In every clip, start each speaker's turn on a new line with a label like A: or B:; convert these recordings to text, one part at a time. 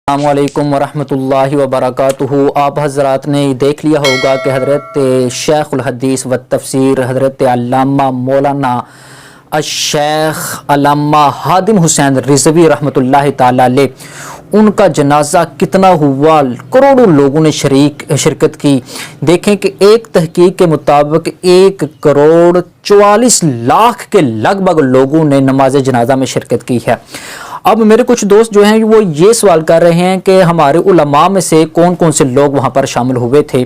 A: السلام علیکم ورحمۃ اللہ وبرکاتہ۔ آپ حضرات نے دیکھ لیا ہوگا کہ حضرت شیخ الحدیث و تفسیر حضرت علامہ مولانا الشیخ علامہ خادم حسین رضوی رحمۃ اللہ تعالی علیہ، ان کا جنازہ کتنا ہوا، کروڑوں لوگوں نے شرکت کی۔ دیکھیں کہ ایک تحقیق کے مطابق 1,44,00,000 کے لگ بھگ لوگوں نے نماز جنازہ میں شرکت کی ہے۔ اب میرے کچھ دوست جو ہیں وہ یہ سوال کر رہے ہیں کہ ہمارے علماء میں سے کون کون سے لوگ وہاں پر شامل ہوئے تھے۔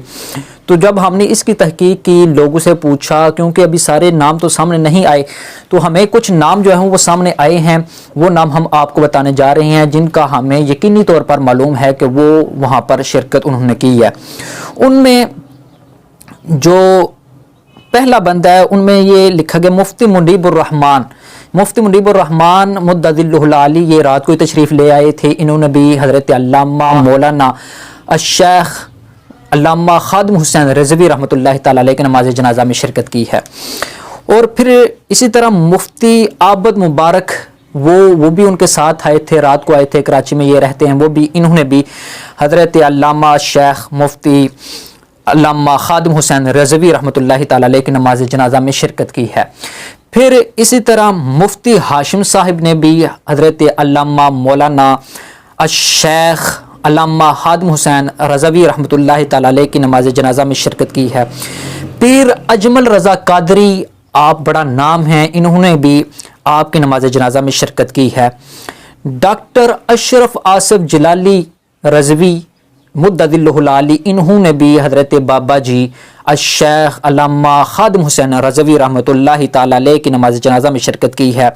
A: تو جب ہم نے اس کی تحقیق کی، لوگوں سے پوچھا، کیونکہ ابھی سارے نام تو سامنے نہیں آئے، تو ہمیں کچھ نام جو ہیں وہ سامنے آئے ہیں، وہ نام ہم آپ کو بتانے جا رہے ہیں جن کا ہمیں یقینی طور پر معلوم ہے کہ وہ وہاں پر شرکت انہوں نے کی ہے۔ ان میں جو پہلا بندہ ہے ان میں یہ لکھا گیا مفتی منیب الرحمان۔ مفتی منیب الرحمان مدد اللہ العالی یہ رات کو تشریف لے آئے تھے۔ انہوں نے بھی حضرت علامہ مولانا الشیخ علامہ خادم حسین رضوی رحمۃ اللہ تعالی علیہ کے نماز جنازہ میں شرکت کی ہے۔ اور پھر اسی طرح مفتی عابد مبارک وہ بھی ان کے ساتھ آئے تھے، رات کو آئے تھے، کراچی میں یہ رہتے ہیں، انہوں نے بھی حضرت علامہ شیخ مفتی علامہ خادم حسین رضوی رحمۃ اللہ تعالی علیہ کی نماز جنازہ میں شرکت کی ہے۔ پھر اسی طرح مفتی ہاشم صاحب نے بھی حضرت علامہ مولانا الشیخ علامہ خادم حسین رضوی رحمۃ اللہ تعالی علیہ کی نماز جنازہ میں شرکت کی ہے۔ پیر اجمل رضا قادری، آپ بڑا نام ہیں، انہوں نے بھی آپ کی نماز جنازہ میں شرکت کی ہے۔ ڈاکٹر اشرف آصف جلالی رضوی مدد اللہ العالی، انہوں نے بھی حضرت بابا جی الشیخ علامہ خادم حسین رضوی رحمۃ اللہ تعالی علیہ کی نماز جنازہ میں شرکت کی ہے۔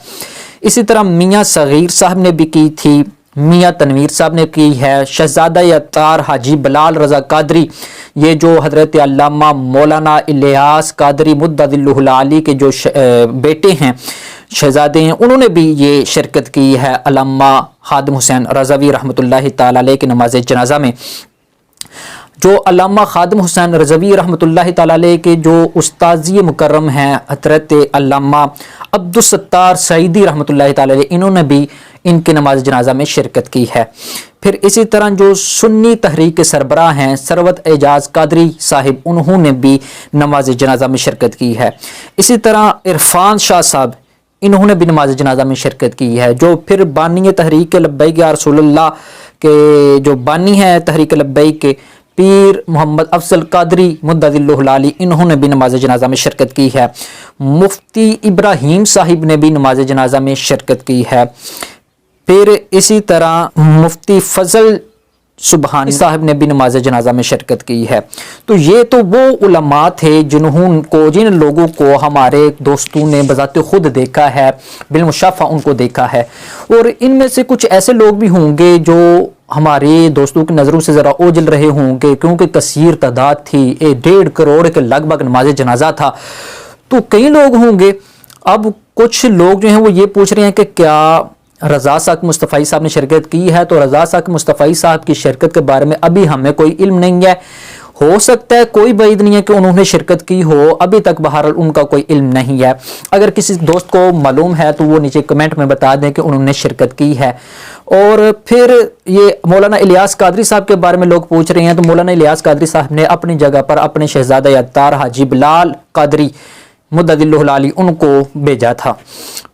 A: اسی طرح میاں صغیر صاحب نے بھی کی تھی، میاں تنویر صاحب نے کی ہے۔ شہزادہ اطہار حاجی بلال رضا قادری، یہ جو حضرت علامہ مولانا الیاس قادری مدد اللہ العالی کے جو بیٹے ہیں، شہزادے ہیں، انہوں نے بھی یہ شرکت کی ہے علامہ خادم حسین رضوی رحمۃ اللہ تعالی علیہ کی نماز جنازہ میں۔ جو علامہ خادم حسین رضوی رحمۃ اللہ تعالی علیہ کے جو استاذی مکرم ہیں حضرت علامہ عبدالستار سعیدی رحمۃ اللہ تعالی علیہ، انہوں نے بھی ان کی نماز جنازہ میں شرکت کی ہے۔ پھر اسی طرح جو سنی تحریک کے سربراہ ہیں سروت اعجاز قادری صاحب، انہوں نے بھی نماز جنازہ میں شرکت کی ہے۔ اسی طرح عرفان شاہ صاحب، انہوں نے بھی نماز جنازہ میں شرکت کی ہے۔ جو پھر بانی تحریک لبیک یا رسول اللہ کے جو بانی ہیں تحریک لبیک کے پیر محمد افضل قادری مدد اللہ العالی، انہوں نے بھی نماز جنازہ میں شرکت کی ہے۔ مفتی ابراہیم صاحب نے بھی نماز جنازہ میں شرکت کی ہے۔ پھر اسی طرح مفتی فضل سبحانی صاحب نے بھی نماز جنازہ میں شرکت کی ہے۔ تو یہ تو وہ علماء تھے جن لوگوں کو ہمارے دوستوں نے بذات خود دیکھا ہے، بالمشافہ ان کو دیکھا ہے۔ اور ان میں سے کچھ ایسے لوگ بھی ہوں گے جو ہمارے دوستوں کی نظروں سے ذرا اوجھل رہے ہوں گے، کیونکہ کثیر تعداد تھی، 1.5 کروڑ کے لگ بھگ نماز جنازہ تھا، تو کئی لوگ ہوں گے۔ اب کچھ لوگ جو ہیں وہ یہ پوچھ رہے ہیں کہ کیا رضا ثاقب مصطفی صاحب نے شرکت کی ہے؟ تو رضا ثاقب مصطفی صاحب کی شرکت کے بارے میں ابھی ہمیں کوئی علم نہیں ہے، ہو سکتا ہے کوئی بعید نہیں ہے کہ انہوں نے شرکت کی ہو، ابھی تک بہرحال ان کا کوئی علم نہیں ہے۔ اگر کسی دوست کو معلوم ہے تو وہ نیچے کمنٹ میں بتا دیں کہ انہوں نے شرکت کی ہے۔ اور پھر یہ مولانا الیاس قادری صاحب کے بارے میں لوگ پوچھ رہے ہیں، تو مولانا الیاس قادری صاحب نے اپنی جگہ پر اپنے شہزادہ اطہار حاجی بلال قادری مدد اللہ العالی ان کو بھیجا تھا۔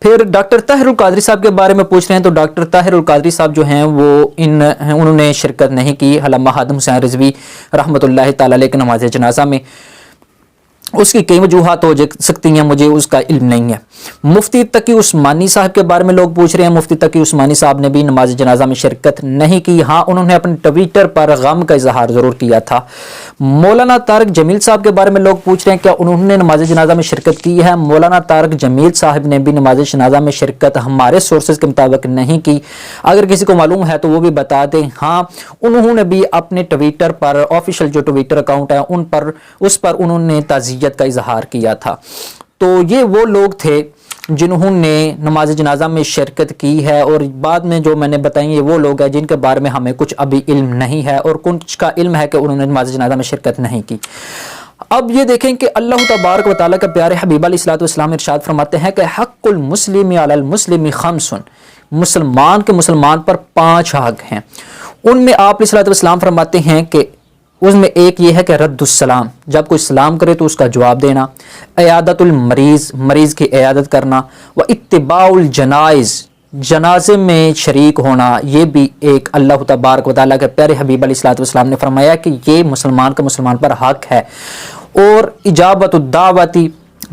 A: پھر ڈاکٹر طاہر القادری صاحب کے بارے میں پوچھ رہے ہیں، تو ڈاکٹر طاہر القادری صاحب جو ہیں وہ انہوں نے شرکت نہیں کی علامہ خادم حسین رضوی رحمۃ اللہ تعالی علیہ کے نماز جنازہ میں۔ اس کی کئی وجوہات ہو سکتی ہیں، مجھے اس کا علم نہیں ہے۔ مفتی تقی عثمانی صاحب کے بارے میں لوگ پوچھ رہے ہیں، مفتی تقی عثمانی صاحب نے بھی نماز جنازہ میں شرکت نہیں کی، ہاں انہوں نے اپنے ٹویٹر پر غم کا اظہار ضرور کیا تھا۔ مولانا طارق جمیل صاحب کے بارے میں لوگ پوچھ رہے ہیں کیا انہوں نے نماز جنازہ میں شرکت کی ہے؟ مولانا طارق جمیل صاحب نے بھی نماز جنازہ میں شرکت ہمارے سورسز کے مطابق نہیں کی۔ اگر کسی کو معلوم ہے تو وہ بھی بتا دیں۔ ہاں انہوں نے بھی اپنے ٹویٹر پر، آفیشیل جو ٹویٹر اکاؤنٹ ہے اس پر انہوں نے تعزیت کا اظہار کیا تھا۔ تو یہ وہ لوگ تھے جنہوں نے نماز جنازہ میں شرکت کی ہے، اور بعد میں جو میں نے بتائی یہ وہ لوگ ہیں جن کے بارے میں ہمیں کچھ ابھی علم نہیں ہے، اور کچھ کا علم ہے کہ انہوں نے نماز جنازہ میں شرکت نہیں کی۔ اب یہ دیکھیں کہ اللہ تبارک و تعالیٰ کا پیارے حبیب علیہ الصلوۃ والسلام ارشاد فرماتے ہیں کہ حق المسلم علی المسلم خمس، مسلمان کے مسلمان پر 5 حق ہیں۔ ان میں آپ علیہ السلام فرماتے ہیں کہ اس میں ایک یہ ہے کہ رد السلام، جب کوئی سلام کرے تو اس کا جواب دینا، عیادت المریض، مریض کی عیادت کرنا، و اتباع الجنائز، جنازے میں شریک ہونا، یہ بھی ایک اللہ تبارک و تعالیٰ کے پیارے حبیب علیہ السلام نے فرمایا کہ یہ مسلمان کا مسلمان پر حق ہے، اور اجابت الدعوتی،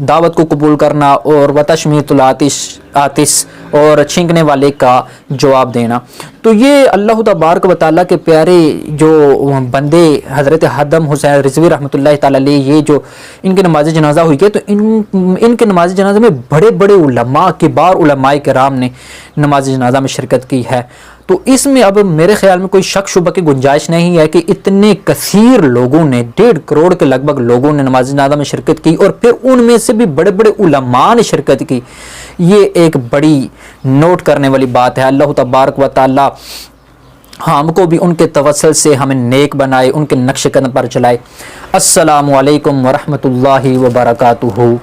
A: دعوت کو قبول کرنا، اور وتشمیت العاطس، اور چھینکنے والے کا جواب دینا۔ تو یہ اللہ تبارک و تعالیٰ کے پیارے جو بندے حضرت حدم حسین رضوی رحمۃ اللہ تعالیٰ علیہ، یہ جو ان کی نماز جنازہ ہوئی ہے، تو ان کے نماز جنازہ میں بڑے بڑے علماء، کبار علماء کرام نے نماز جنازہ میں شرکت کی ہے۔ تو اس میں اب میرے خیال میں کوئی شک شبہ کی گنجائش نہیں ہے کہ اتنے کثیر لوگوں نے، 1.5 کروڑ کے لگ بھگ لوگوں نے نماز جنازہ میں شرکت کی، اور پھر ان میں سے بھی بڑے بڑے علماء نے شرکت کی۔ یہ ایک بڑی نوٹ کرنے والی بات ہے۔ اللہ تبارک و تعالی ہم کو بھی ان کے توسل سے ہمیں نیک بنائے، ان کے نقش قدم پر چلائے۔ السلام علیکم ورحمۃ اللہ وبرکاتہ۔